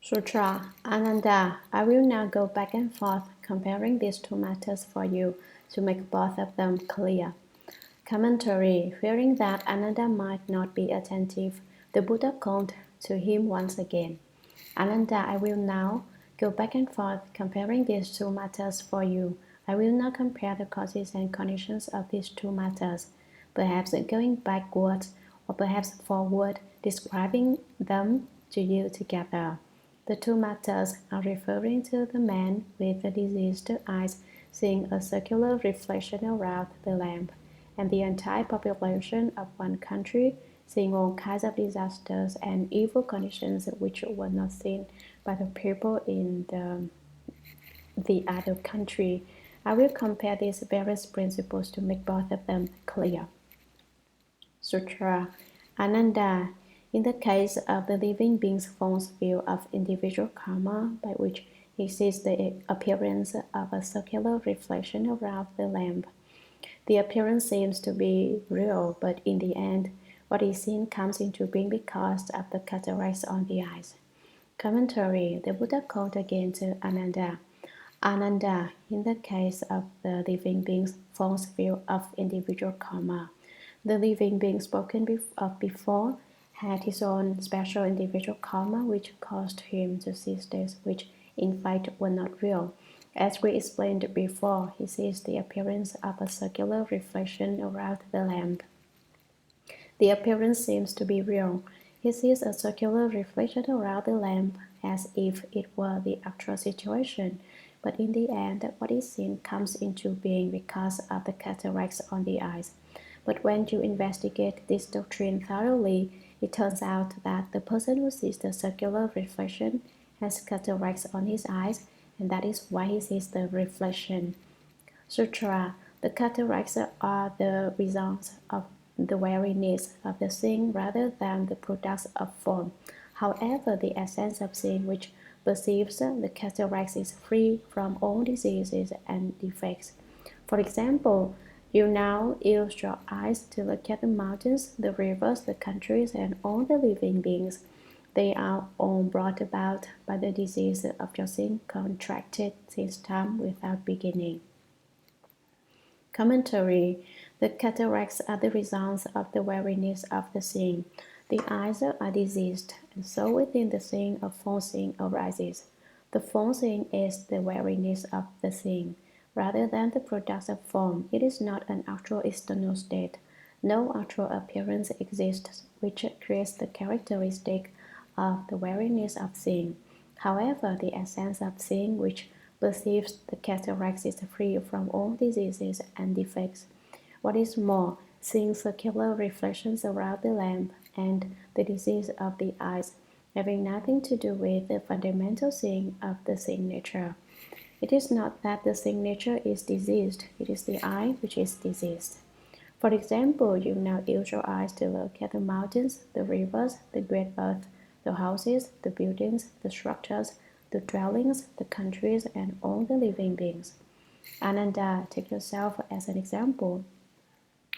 Sutra. Ananda, I will now go back and forth comparing these two matters for you to make both of them clear. Commentary. Fearing that Ananda might not be attentive, the Buddha called to him once again. Ananda, I will now go back and forth comparing these two matters for you. I will now compare the causes and conditions of these two matters, perhaps going backwards or perhaps forward, describing them to you together. The two matters are referring to the man with the diseased eyes seeing a circular reflection around the lamp, and the entire population of one country seeing all kinds of disasters and evil conditions which were not seen by the people in the other country. I will compare these various principles to make both of them clear. Sutra. Ananda. In the case of the living being's false view of individual karma, by which he sees the appearance of a circular reflection around the lamp, the appearance seems to be real, but in the end, what is seen comes into being because of the cataracts on the eyes. Commentary. The Buddha called again to Ananda. Ananda, in the case of the living being's false view of individual karma, the living being spoken of before had his own special individual karma which caused him to see states which in fact were not real. As we explained before, he sees the appearance of a circular reflection around the lamp. The appearance seems to be real. He sees a circular reflection around the lamp as if it were the actual situation, but in the end, what is seen comes into being because of the cataracts on the eyes. But when you investigate this doctrine thoroughly, it turns out that the person who sees the circular reflection has cataracts on his eyes, and that is why he sees the reflection. Sutra. The cataracts are the results of the weariness of the seeing rather than the products of form. However, the essence of seeing which perceives the cataracts is free from all diseases and defects. For example, you now use your eyes to look at the mountains, the rivers, the countries, and all the living beings. They are all brought about by the disease of your seeing contracted since time without beginning. Commentary. The cataracts are the results of the weariness of the seeing. The eyes are diseased, and so within the seeing a false seeing arises. The false seeing is the weariness of the seeing. Rather than the product of form, it is not an actual external state. No actual appearance exists which creates the characteristic of the weariness of seeing. However, the essence of seeing which perceives the cataracts is free from all diseases and defects. What is more, seeing circular reflections around the lamp and the disease of the eyes having nothing to do with the fundamental seeing of the seeing nature. It is not that the seeing nature is diseased, it is the eye which is diseased. For example, you now use your eyes to look at the mountains, the rivers, the great earth, the houses, the buildings, the structures, the dwellings, the countries, and all the living beings. Ananda, take yourself as an example.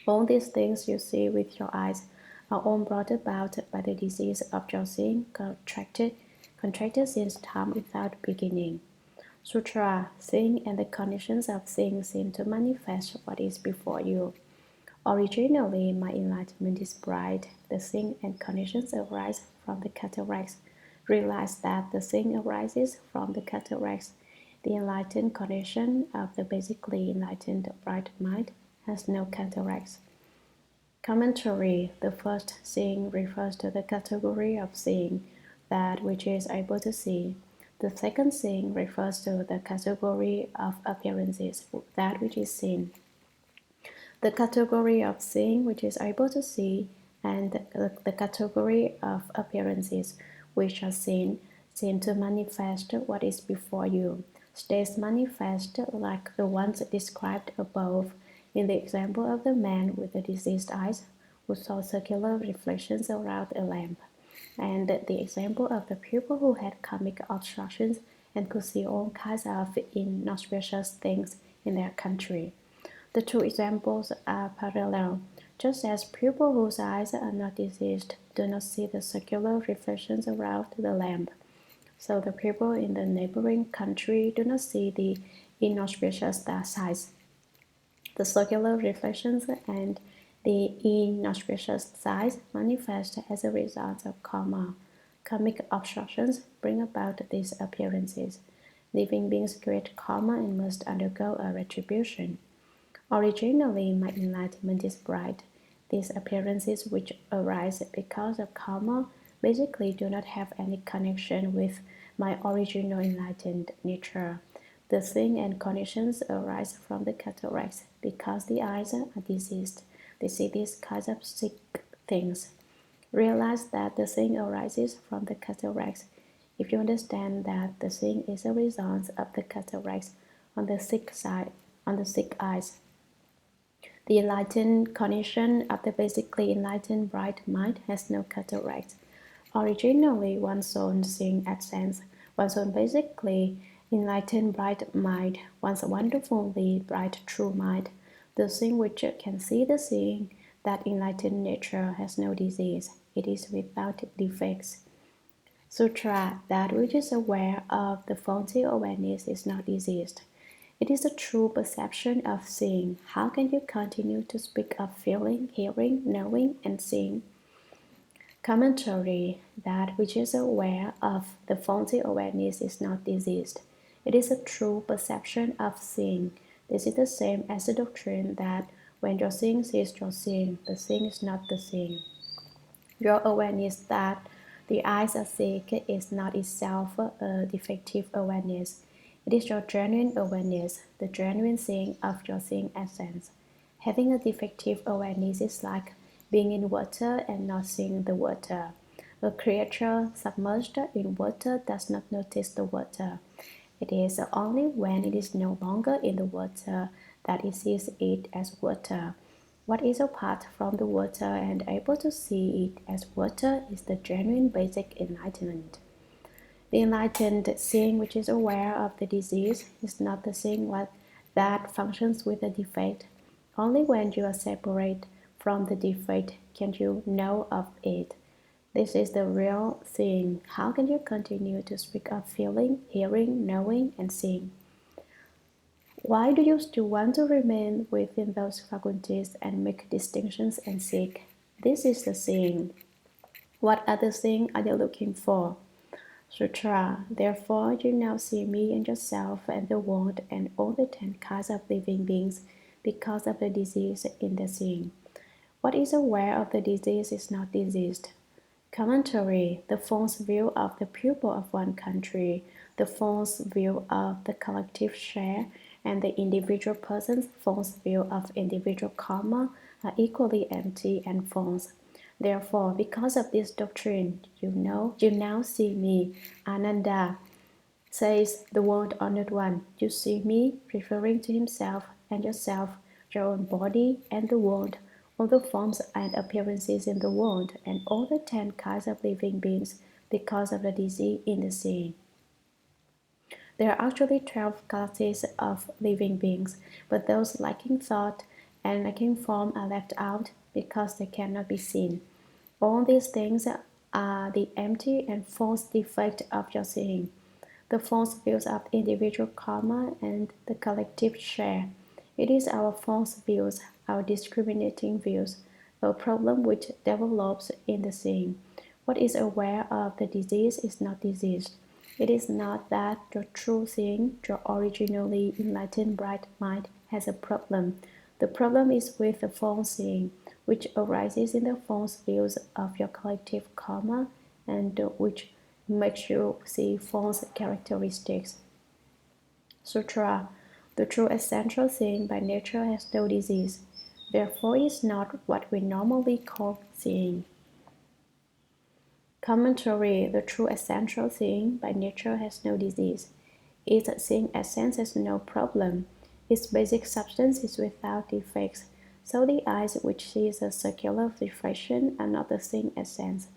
All these things you see with your eyes are all brought about by the disease of your seeing contracted since time without beginning. Sutra. Seeing and the conditions of seeing seem to manifest what is before you. Originally, my enlightenment is bright. The seeing and conditions arise from the cataracts. Realize that the seeing arises from the cataracts. The enlightened condition of the basically enlightened bright mind has no cataracts. Commentary. The first seeing refers to the category of seeing, that which is able to see. The second seeing refers to the category of appearances, that which is seen. The category of seeing which is able to see and the category of appearances which are seen seem to manifest what is before you. States manifest like the ones described above in the example of the man with the diseased eyes who saw circular reflections around a lamp, and the example of the people who had karmic obstructions and could see all kinds of inauspicious things in their country. The two examples are parallel. Just as people whose eyes are not diseased do not see the circular reflections around the lamp, so the people in the neighboring country do not see the inauspicious sides. The circular reflections and the inauspicious sides manifest as a result of karma. Karmic obstructions bring about these appearances. Living beings create karma and must undergo a retribution. Originally, my enlightenment is bright. These appearances which arise because of karma basically do not have any connection with my original enlightened nature. The thing and conditions arise from the cataracts because the eyes are diseased. They see these kinds of sick things. Realize that the thing arises from the cataracts. If you understand that the thing is a result of the cataracts on the sick side, on the sick eyes, the enlightened condition of the basically enlightened bright mind has no cataract. Originally, one's own seeing essence, one's own basically enlightened bright mind, one's wonderfully bright true mind, the thing which can see the seeing, that enlightened nature has no disease. It is without defects. Sutra, that which is aware of the faulty awareness is not diseased. It is a true perception of seeing. How can you continue to speak of feeling, hearing, knowing, and seeing? Commentary, that which is aware of the faulty awareness is not diseased. It is a true perception of seeing. This is the same as the doctrine that when your seeing sees your seeing, the seeing is not the seeing. Your awareness that the eyes are sick is not itself a defective awareness. It is your genuine awareness, the genuine seeing of your seeing essence. Having a defective awareness is like being in water and not seeing the water. A creature submerged in water does not notice the water. It is only when it is no longer in the water that it sees it as water. What is apart from the water and able to see it as water is the genuine basic enlightenment. The enlightened seeing which is aware of the disease is not the seeing that functions with a defect. Only when you are separate from the defect can you know of it. This is the real seeing. How can you continue to speak of feeling, hearing, knowing, and seeing? Why do you still want to remain within those faculties and make distinctions and seek? This is the seeing. What other thing are you looking for? Sutra. Therefore, you now see me and yourself and the world and all the 10 kinds of living beings because of the disease in the seeing. What is aware of the disease is not diseased. Commentary. The false view of the people of one country, the false view of the collective share, and the individual person's false view of individual karma are equally empty and false. Therefore, because of this doctrine, you now see me, Ananda, says the world honored one. You see me, referring to himself and yourself, your own body and the world, all the forms and appearances in the world, and all the 10 kinds of living beings because of the disease in the sea. There are actually 12 classes of living beings, but those lacking thought and lacking form are left out because they cannot be seen. All these things are the empty and false defect of your seeing, the false views of individual karma and the collective share. It is our false views, our discriminating views, a problem which develops in the seeing. What is aware of the disease is not diseased. It is not that your true seeing, your originally enlightened bright mind, has a problem. The problem is with the false seeing, which arises in the false views of your collective karma and which makes you see false characteristics. Sutra. The true essential seeing by nature has no disease. Therefore, it is not what we normally call seeing. Commentary. The true essential seeing by nature has no disease. Its seeing essence has no problem. Its basic substance is without defects. So the eyes which sees a circular reflection are not the seeing essence.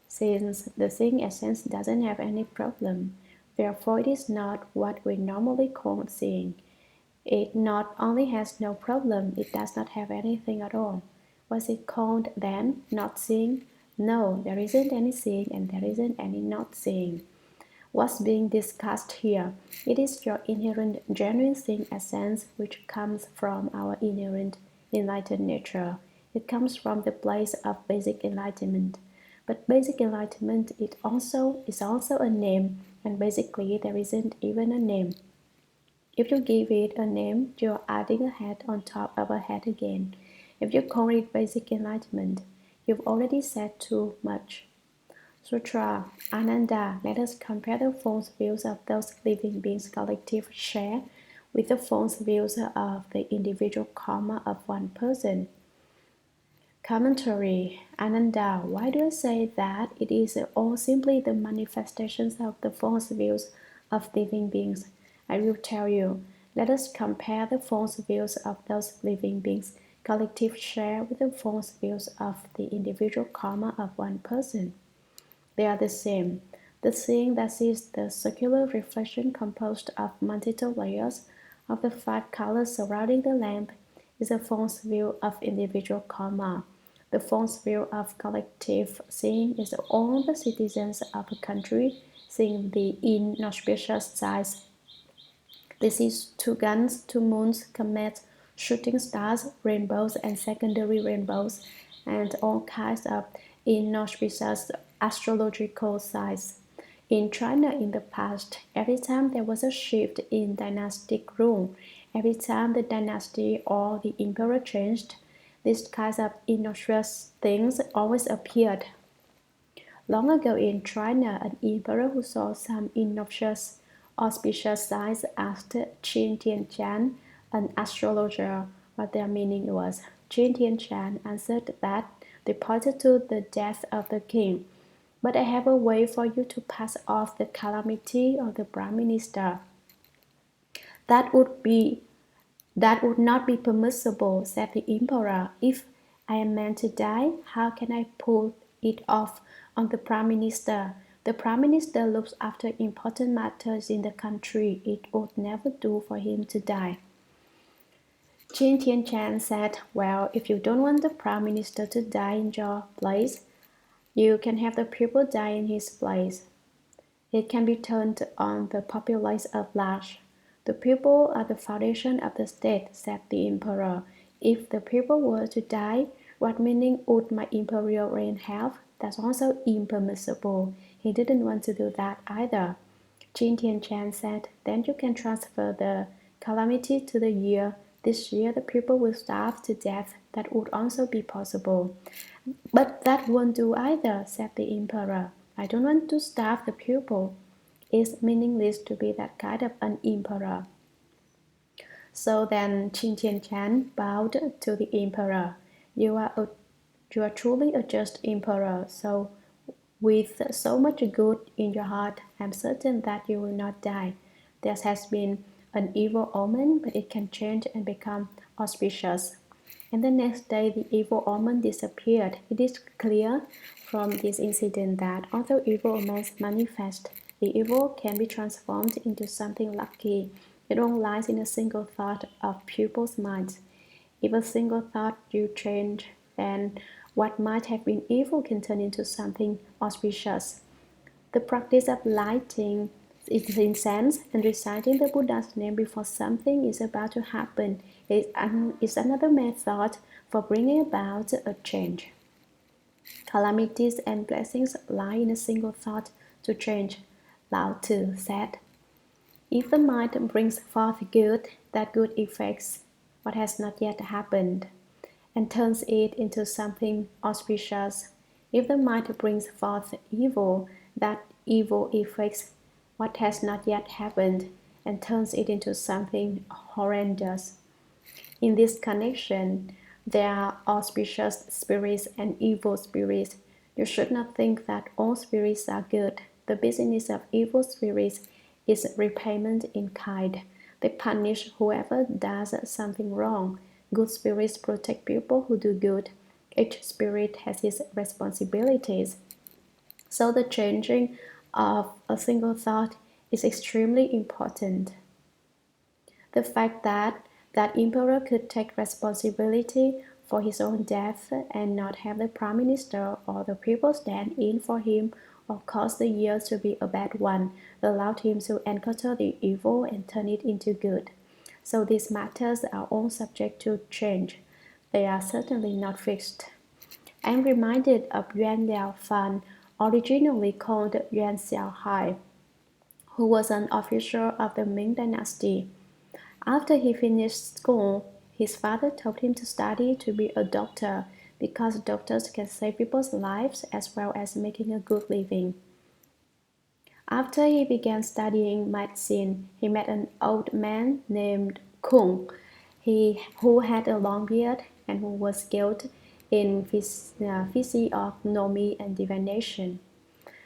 Since the seeing essence doesn't have any problem, therefore it is not what we normally call seeing. It not only has no problem, it does not have anything at all. Was it called then not seeing? No, there isn't any seeing and there isn't any not seeing. What's being discussed here? It is your inherent genuine thing essence which comes from our inherent enlightened nature. It comes from the place of basic enlightenment. But basic enlightenment is also a name, and basically there isn't even a name. If you give it a name, you're adding a head on top of a head again. If you call it basic enlightenment, you've already said too much. Sutra, Ananda, let us compare the false views of those living beings' collective share with the false views of the individual karma of one person. Commentary, Ananda, why do I say that it is all simply the manifestations of the false views of living beings? I will tell you. Let us compare the false views of those living beings' collective share with the false views of the individual karma of one person. They are the same. The seeing that sees the circular reflection composed of multiple layers of the 5 colors surrounding the lamp is a false view of individual karma. The false view of collective seeing is all the citizens of a country seeing the inauspicious sights. They see 2 guns, 2 moons, comets, shooting stars, rainbows and secondary rainbows, and all kinds of inauspicious astrological signs. In China in the past, every time there was a shift in dynastic rule, every time the dynasty or the emperor changed, these kinds of inauspicious things always appeared. Long ago in China, an emperor who saw some inauspicious auspicious signs asked Qin Tianchan, an astrologer, what their meaning was. Qin Tianchan answered that they pointed to the death of the king. But I have a way for you to pass off the calamity of the prime minister. That would not be permissible, said the emperor. If I am meant to die, how can I pull it off on the prime minister? The prime minister looks after important matters in the country. It would never do for him to die. Qin Tianchan said, well, if you don't want the prime minister to die in your place, you can have the people die in his place. It can be turned on the populace at large. The people are the foundation of the state, said the emperor. If the people were to die, what meaning would my imperial reign have? That's also impermissible. He didn't want to do that either. Qin Tianchan said, then you can transfer the calamity to the year. This year the people will starve to death. That would also be possible. But that won't do either, said the emperor. I don't want to starve the people. It's meaningless to be that kind of an emperor. So then Qin Tianchan bowed to the emperor. You are truly a just emperor, so with so much good in your heart, I'm certain that you will not die. There has been an evil omen, but it can change and become auspicious. And the next day, the evil omen disappeared. It is clear from this incident that although evil omens manifest, the evil can be transformed into something lucky. It all lies in a single thought of pupils' minds. If a single thought you change, then what might have been evil can turn into something auspicious. The practice of lighting incense and reciting the Buddha's name before something is about to happen is another method for bringing about a change. Calamities and blessings lie in a single thought to change, Lao Tzu said. If the mind brings forth good, that good affects what has not yet happened and turns it into something auspicious. If the mind brings forth evil, that evil affects what has not yet happened and turns it into something horrendous. In this connection, there are auspicious spirits and evil spirits. You should not think that all spirits are good. The business of evil spirits is repayment in kind. They punish whoever does something wrong. Good spirits protect people who do good. Each spirit has its responsibilities. So the changing of a single thought is extremely important. The fact that that emperor could take responsibility for his own death and not have the prime minister or the people stand in for him or caused the year to be a bad one, allowed him to encounter the evil and turn it into good. So these matters are all subject to change. They are certainly not fixed. I am reminded of Yuan Liao Fan, originally called Yuan Xiaohai, who was an official of the Ming Dynasty. After he finished school, his father told him to study to be a doctor because doctors can save people's lives as well as making a good living. After he began studying medicine, he met an old man named Kung, who had a long beard and who was skilled in physiognomy and divination.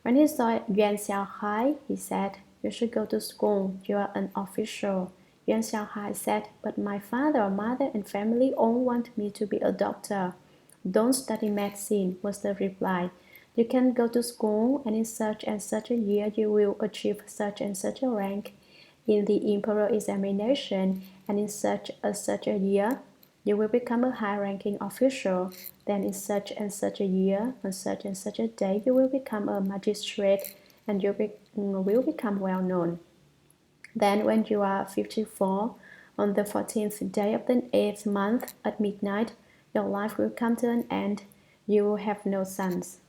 When he saw Yuan Xiaohai, he said, "You should go to school. You are an official." Yuan Xiaohai said, "But my father, mother, and family all want me to be a doctor." "Don't study medicine," was the reply. "You can go to school, and in such and such a year you will achieve such and such a rank in the imperial examination, and in such a year you will become a high-ranking official. Then in such and such a year, on such and such a day, you will become a magistrate, and you will become well known. Then when you are 54, on the 14th day of the 8th month at midnight, your life will come to an end. You will have no sons."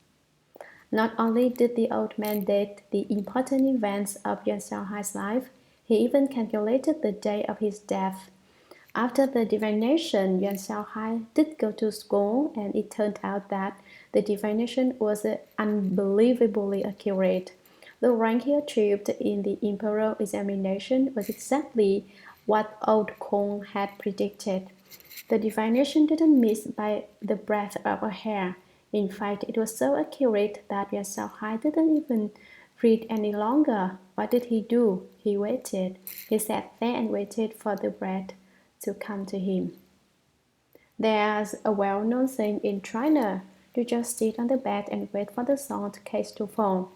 Not only did the old man date the important events of Yuan Xiaohai's life, he even calculated the day of his death. After the divination, Yuan Xiaohai did go to school, and it turned out that the divination was unbelievably accurate. The rank he achieved in the imperial examination was exactly what old Kong had predicted. The divination didn't miss by the breadth of a hair. In fact, it was so accurate that Yuan Xiaohai didn't even read any longer. What did he do? He waited. He sat there and waited for the breath to come to him. There's a well-known saying in China: "You just sit on the bed and wait for the salt case to fall,"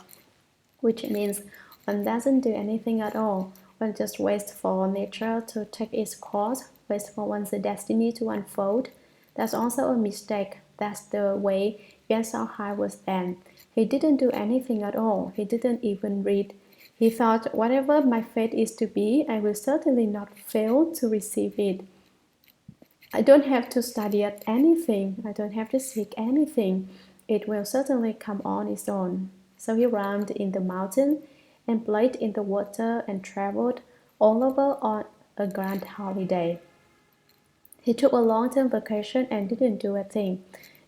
which means one doesn't do anything at all. One just waits for nature to take its course, waits for one's destiny to unfold. That's also a mistake. That's the way Yuan Xiaohai was then. He didn't do anything at all. He didn't even read. He thought, "Whatever my fate is to be, I will certainly not fail to receive it. I don't have to study at anything. I don't have to seek anything. It will certainly come on its own." So he roamed in the mountain and played in the water and traveled all over on a grand holiday. He took a long-term vacation and didn't do a thing.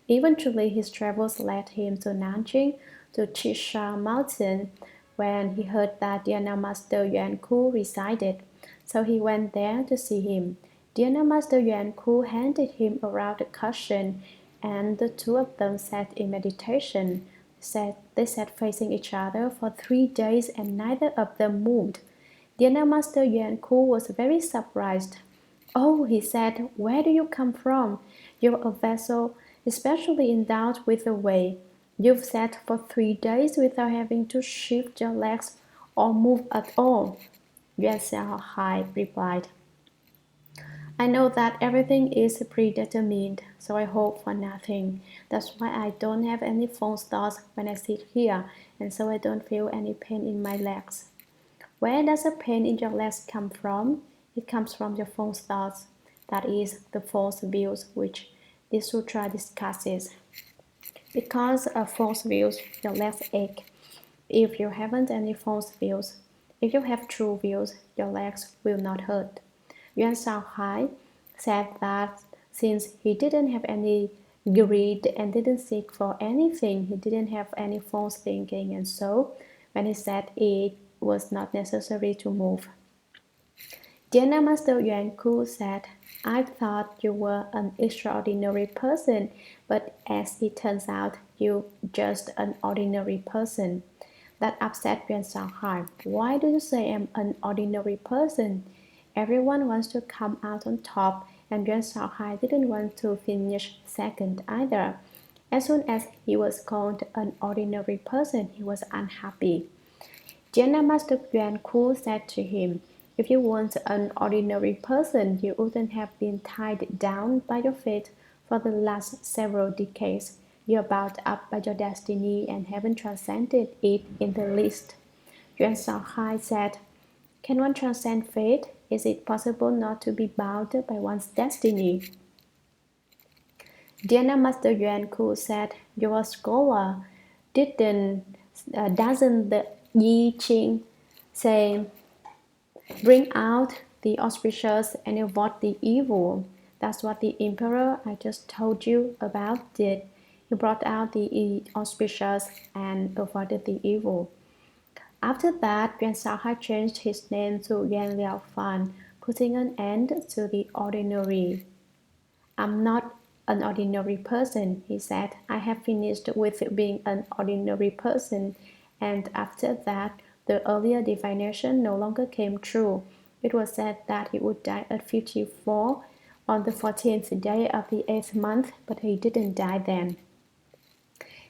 Eventually, his travels led him to Nanjing, to Chisha Mountain, when he heard that Dhyana Master Yuan Ku resided. So he went there to see him. Dhyana Master Yuan Ku handed him a round cushion, and the two of them sat in meditation. They sat facing each other for 3 days, and neither of them moved. Dhyana Master Yuan Ku was very surprised. "Oh," he said, "where do you come from? You're a vessel especially endowed with the way. You've sat for 3 days without having to shift your legs or move at all." Yuan Xiaohai replied, "I know that everything is predetermined, so I hope for nothing. That's why I don't have any false thoughts when I sit here, and so I don't feel any pain in my legs." Where does the pain in your legs come from? It comes from your false thoughts. That is, the false views which this sutra discusses. Because of false views, your legs ache. If you haven't any false views, if you have true views, your legs will not hurt. Yuan Xiaohai said that since he didn't have any greed and didn't seek for anything, he didn't have any false thinking, and so when he said it was not necessary to move. Dhyana Master Yuan Ku said, "I thought you were an extraordinary person, but as it turns out, you're just an ordinary person." That upset Yuan Xiaohai. "Why do you say I'm an ordinary person? Everyone wants to come out on top, and Yuan Xiaohai didn't want to finish second either. As soon as he was called an ordinary person, he was unhappy." Dhyana Master Yuan Ku said to him, "If you weren't an ordinary person, you wouldn't have been tied down by your feet for the last several decades. You are bound up by your destiny and haven't transcended it in the least. Yuan Shaohai said, can one transcend fate? Is it possible not to be bound by one's destiny? Dhyana Master Yuan Ku said, you're a scholar. Doesn't the Yi Ching say, bring out the auspicious and avoid the evil? That's what the emperor I just told you about did. He brought out the auspicious and avoided the evil. After that, Yuan Shaohai changed his name to Yuan Liaofan, putting an end to the ordinary. I'm not an ordinary person, he said. I have finished with being an ordinary person. And after that, the earlier divination no longer came true. It was said that he would die at 54 on the 14th day of the 8th month, but he didn't die then.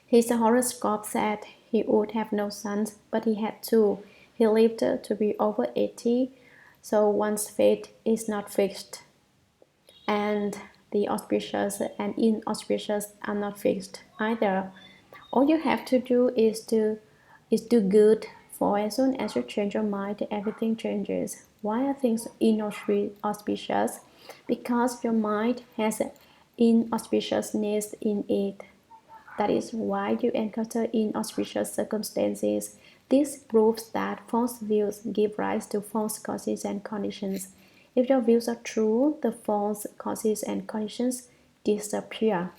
His horoscope said he would have no sons, but he had two. He lived to be over 80, so one's fate is not fixed. And the auspicious and inauspicious are not fixed either. All you have to do is do good, for as soon as you change your mind, everything changes. Why are things inauspicious? Because your mind has inauspiciousness in it. That is why you encounter inauspicious circumstances. This proves that false views give rise to false causes and conditions. If your views are true, the false causes and conditions disappear.